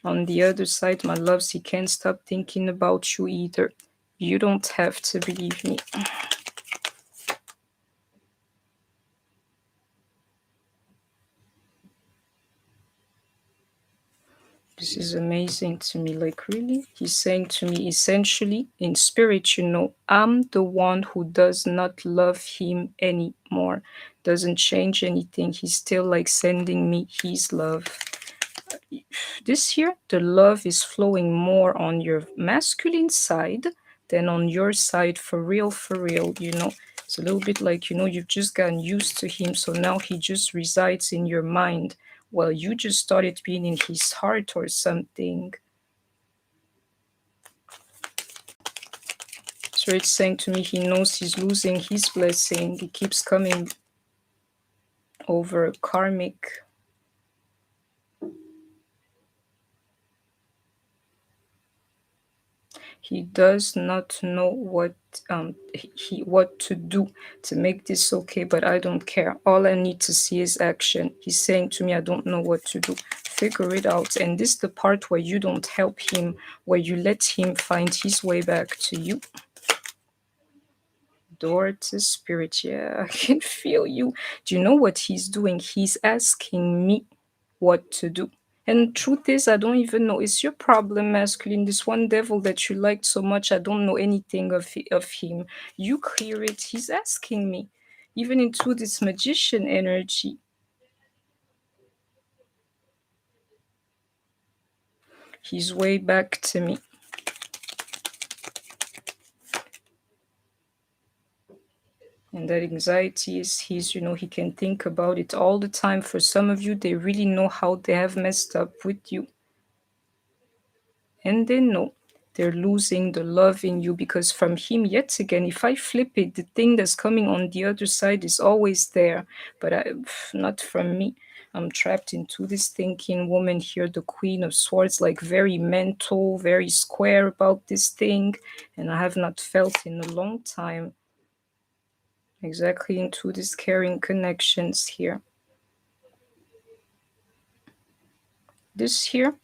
On the other side, my loves, he can't stop thinking about you either. You don't have to believe me. This is amazing to me. Like, really? He's saying to me, essentially, in spirit, you know, I'm the one who does not love him anymore. Doesn't change anything. He's still like sending me his love. This year, the love is flowing more on your masculine side than on your side, for real, you know. It's a little bit like, you know, you've just gotten used to him, so now he just resides in your mind. Well, you just started being in his heart or something. So it's saying to me, he knows he's losing his blessing. He keeps coming over karmic. He does not know what to do to make this okay, but I don't care. All I need to see is action. He's saying to me, I don't know what to do. Figure it out. And this is the part where you don't help him, where you let him find his way back to you. Door to spirit. Yeah, I can feel you. Do you know what he's doing? He's asking me what to do. And truth is, I don't even know. It's your problem, masculine. This one devil that you liked so much, I don't know anything of him. You clear it. He's asking me. Even into this magician energy. He's way back to me. And that anxiety is his, you know, he can think about it all the time. For some of you, they really know how they have messed up with you. And they know they're losing the love in you, because from him, yet again, if I flip it, the thing that's coming on the other side is always there, but not from me. I'm trapped into this thinking woman here, the Queen of Swords, like very mental, very square about this thing, and I have not felt in a long time. Exactly into these caring connections here. This here,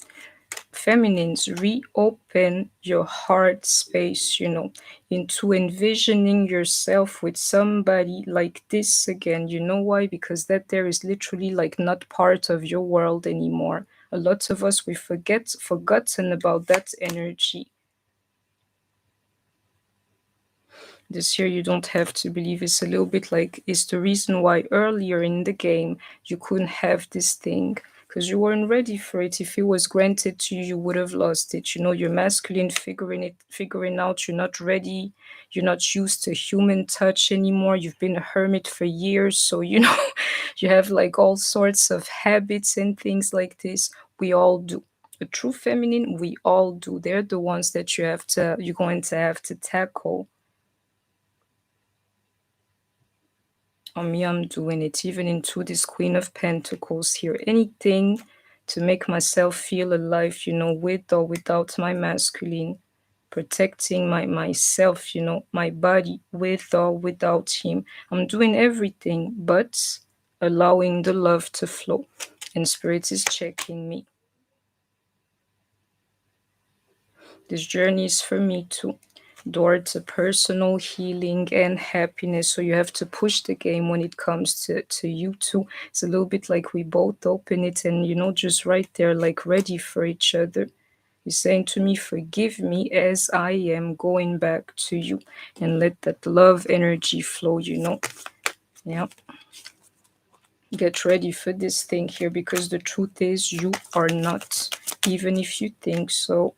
feminines, reopen your heart space, you know, into envisioning yourself with somebody like this again. You know why? Because that there is literally like not part of your world anymore. A lot of us, we forgotten about that energy. This year, you don't have to believe. It's a little bit like, it's the reason why earlier in the game you couldn't have this thing, because you weren't ready for it. If it was granted to you, you would have lost it. You know, you're masculine, figuring out you're not ready. You're not used to human touch anymore. You've been a hermit for years, so you know you have like all sorts of habits and things like this. We all do. A true feminine, we all do. They're the ones that you're going to have to tackle. On me, I'm doing it, even into this Queen of Pentacles here. Anything to make myself feel alive, you know, with or without my masculine. Protecting myself, you know, my body, with or without him. I'm doing everything but allowing the love to flow. And Spirit is checking me. This journey is for me too. Towards a personal healing and happiness. So you have to push the game when it comes to you too. It's a little bit like we both open it and, you know, just right there, like ready for each other. You're saying to me, forgive me as I am going back to you, and let that love energy flow, you know. Yeah. Get ready for this thing here, because the truth is you are not, even if you think so.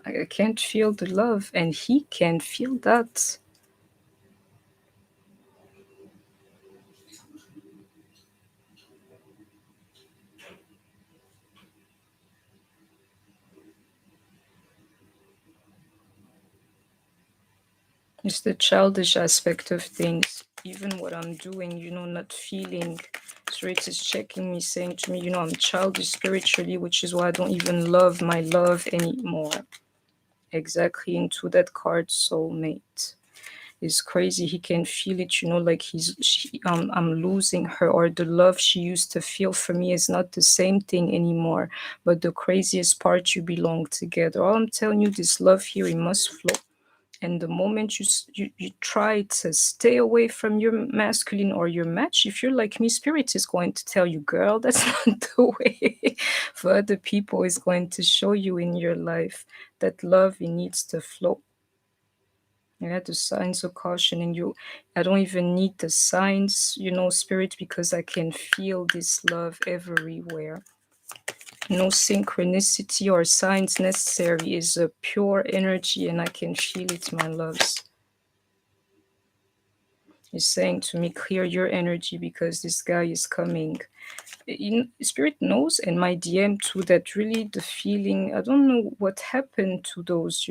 I can't feel the love, and he can feel that. It's the childish aspect of things. Even what I'm doing, not feeling. Spirit is checking me, saying to me, I'm childish spiritually, which is why I don't even love my love anymore. Exactly into that card, soulmate. It's crazy. He can feel it, like I'm losing her, or the love she used to feel for me is not the same thing anymore. But the craziest part, you belong together. All I'm telling you, this love here, it must flow. And the moment you try to stay away from your masculine or your match, if you're like me, spirit is going to tell you, girl, that's not the way. For other people, is going to show you in your life that love, it needs to flow. Yeah, the signs are cautioning you. I don't even need the signs, spirit, because I can feel this love everywhere. No synchronicity or signs necessary, is a pure energy, and I can feel it, my loves. He's saying to me, clear your energy because this guy is coming. Spirit knows, and my DM too, that really the feeling, I don't know what happened to those,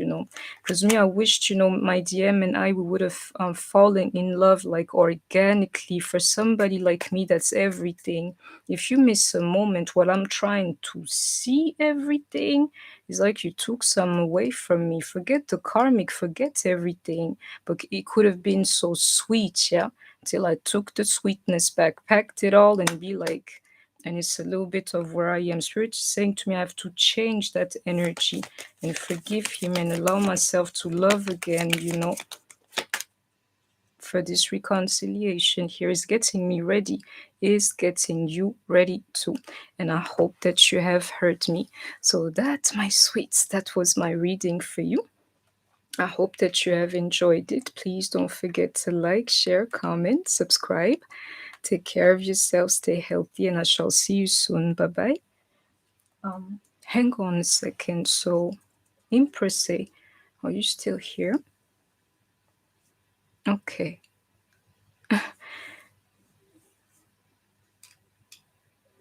because me, I wished, my DM and I, we would have fallen in love like organically. For somebody like me, that's everything. If you miss a moment while I'm trying to see everything, it's like you took some away from me. Forget the karmic, forget everything. But it could have been so sweet, yeah, till I took the sweetness back, packed it all, and be like, and it's a little bit of where I am. Spirit is saying to me, I have to change that energy and forgive him and allow myself to love again, for this reconciliation here is getting me ready, is getting you ready too. And I hope that you have heard me. So that, my sweets, that was my reading for you. I hope that you have enjoyed it. Please don't forget to like, share, comment, subscribe. Take care of yourself, stay healthy, and I shall see you soon. Bye bye. Hang on a second. So, Imprese, are you still here? Okay.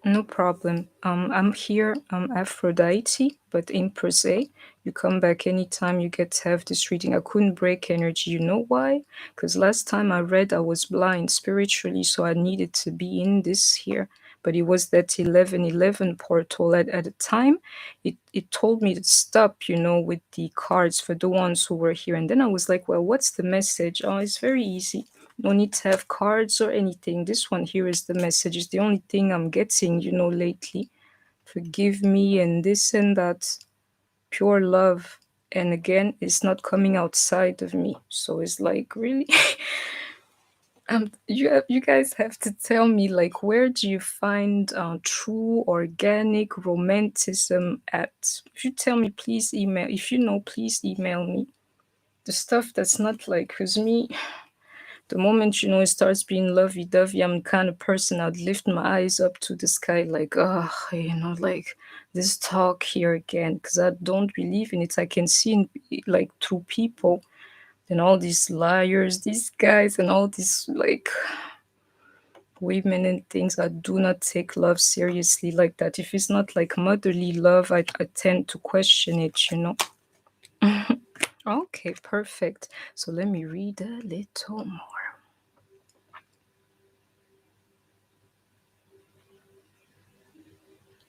No problem. I'm here. I'm Aphrodite, but in per se, you come back anytime you get to have this reading. I couldn't break energy. You know why? Because last time I read, I was blind spiritually, so I needed to be in this here. But it was that 1111 portal. At the time, it told me to stop, with the cards for the ones who were here. And then I was like, well, what's the message? Oh, it's very easy. No need to have cards or anything. This one here is the message. It's the only thing I'm getting, lately. Forgive me and this and that. Pure love. And again, it's not coming outside of me. So it's like, really? You guys have to tell me, like, where do you find true organic romanticism at? If you tell me, please email. If you know, please email me. The stuff that's not like, because me, the moment it starts being lovey-dovey, I'm the kind of person I'd lift my eyes up to the sky, like, oh, like this talk here again, because I don't believe in it. I can see like through people and all these liars, these guys, and all these like women and things. I do not take love seriously like that. If it's not like motherly love, I tend to question it. Okay, perfect. So let me read a little more.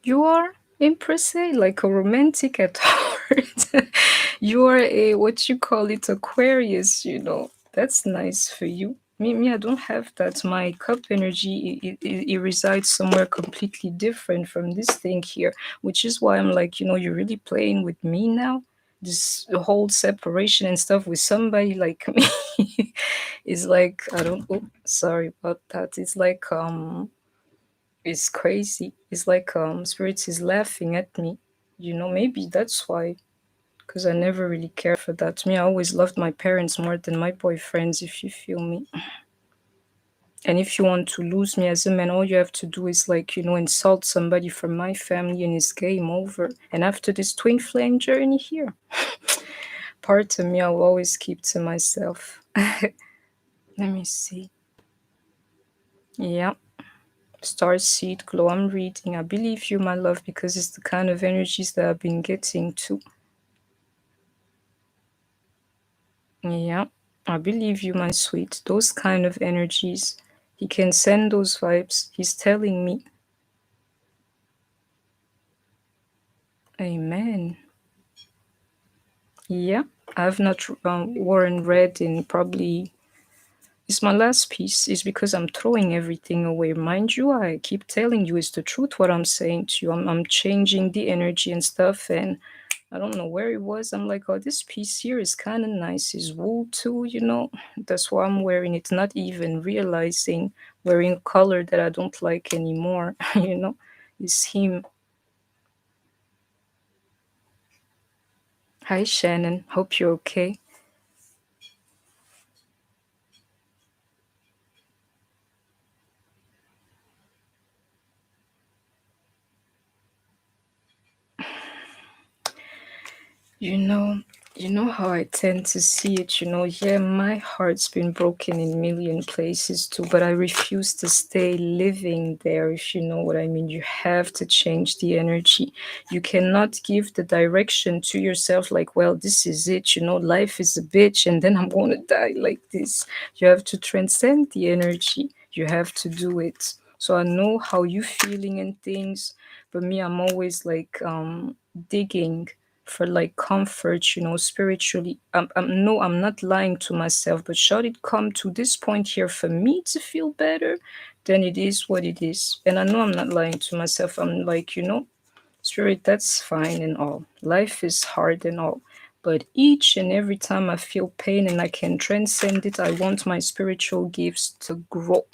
You are impressed, like a romantic at heart. You are a, what you call it, Aquarius. That's nice for you. Me, I don't have that. My cup energy, it resides somewhere completely different from this thing here, which is why I'm like, you're really playing with me now. This whole separation and stuff with somebody like me is like, I don't, oh, sorry about that. It's crazy. It's like spirits is laughing at me. Maybe that's why. Because I never really cared for that. Me, I always loved my parents more than my boyfriends, if you feel me. And if you want to lose me as a man, all you have to do is like, insult somebody from my family and it's game over. And after this twin flame journey here, part of me I will always keep to myself. Let me see. Yeah. Star Seed Glow, I'm reading. I believe you, my love, because it's the kind of energies that I've been getting too. Yeah. I believe you, my sweet. Those kind of energies. He can send those vibes. He's telling me. Amen. Yeah. I've not worn red in probably. It's my last piece. Is because I'm throwing everything away. Mind you, I keep telling you it's the truth what I'm saying to you. I'm changing the energy and stuff, and I don't know where it was. I'm like, oh, this piece here is kind of nice. It's wool too, you know. That's why I'm wearing it, not even realizing wearing a color that I don't like anymore, you know. It's him. Hi, Shannon. Hope you're okay. You know, you know how I tend to see it, you know, yeah, my heart's been broken in a million places too, but I refuse to stay living there, if you know what I mean. You have to change the energy. You cannot give the direction to yourself like, well, this is it, you know, life is a bitch and then I'm going to die like this. You have to transcend the energy. You have to do it. So I know how you feeling and things, but me, I'm always like digging for like comfort, you know, spiritually. No, I'm not lying to myself, but should it come to this point here for me to feel better, then it is what it is. And I know I'm not lying to myself. I'm like, you know, spirit, that's fine and all. Life is hard and all. But each and every time I feel pain and I can transcend it, I want my spiritual gifts to grow.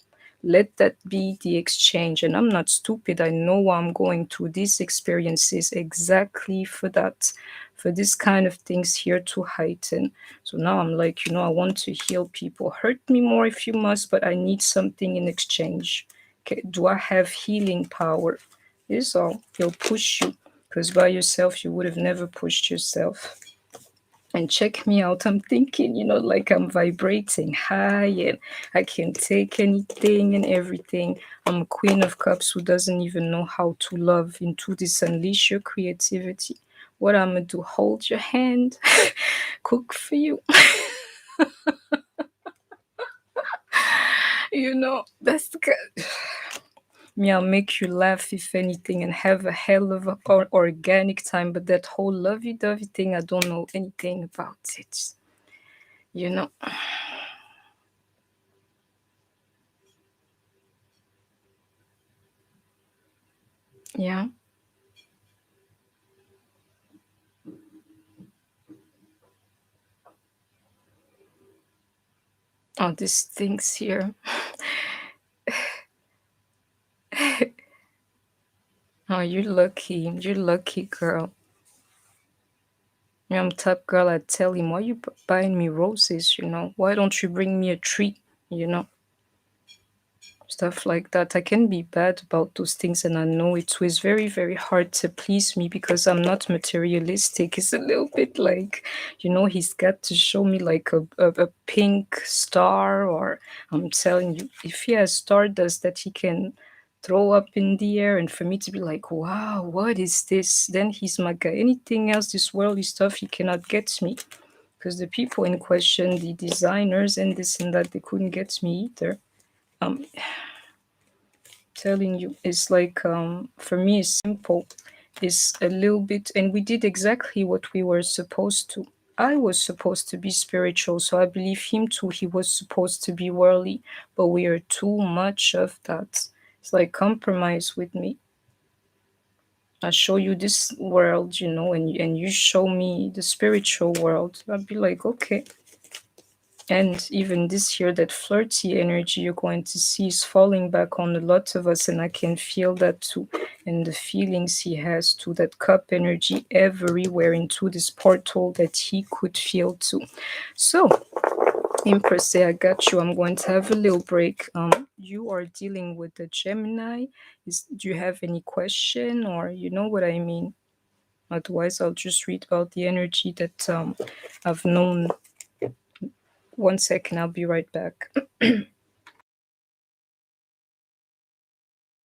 Let that be the exchange. And I'm not stupid. I know why I'm going through these experiences exactly for that, for this kind of things here to heighten. So now I'm like, you know, I want to heal people. Hurt me more if you must, but I need something in exchange. Okay, do I have healing power? Is all. He'll push you because by yourself you would have never pushed yourself. And check me out. I'm thinking, you know, like I'm vibrating high and I can take anything and everything. I'm a queen of cups who doesn't even know how to love. Into this, unleash your creativity. What I'm gonna do? Hold your hand, cook for you. You know, that's the me, I'll make you laugh if anything and have a hell of a organic time. But that whole lovey-dovey thing, I don't know anything about it. You know, yeah. Oh, these things here. Oh, you're lucky. You're lucky, girl. I'm type girl. I tell him, why you buying me roses? You know, why don't you bring me a treat? You know, stuff like that. I can be bad about those things, and I know it was very, very hard to please me because I'm not materialistic. It's a little bit like, you know, he's got to show me like a pink star, or I'm telling you, if he has stardust that he can throw up in the air, and for me to be like, wow, what is this? Then he's my guy. Anything else, this worldly stuff, he cannot get me because the people in question, the designers and this and that, they couldn't get me either. Um, telling you, it's like for me it's simple. It's a little bit, and we did exactly what we were supposed to. I was supposed to be spiritual, so I believe him too. He was supposed to be worldly, but we are too much of that. It's like compromise with me. I show you this world, you know, and you show me the spiritual world. I'd be like, okay. And even this year, that flirty energy you're going to see is falling back on a lot of us, and I can feel that too. And the feelings he has too, that cup energy everywhere into this portal that he could feel too. So, Empress, say I got you. I'm going to have a little break. You are dealing with the Gemini. Do you have any question, or you know what I mean? Otherwise, I'll just read about the energy that I've known. One second, I'll be right back.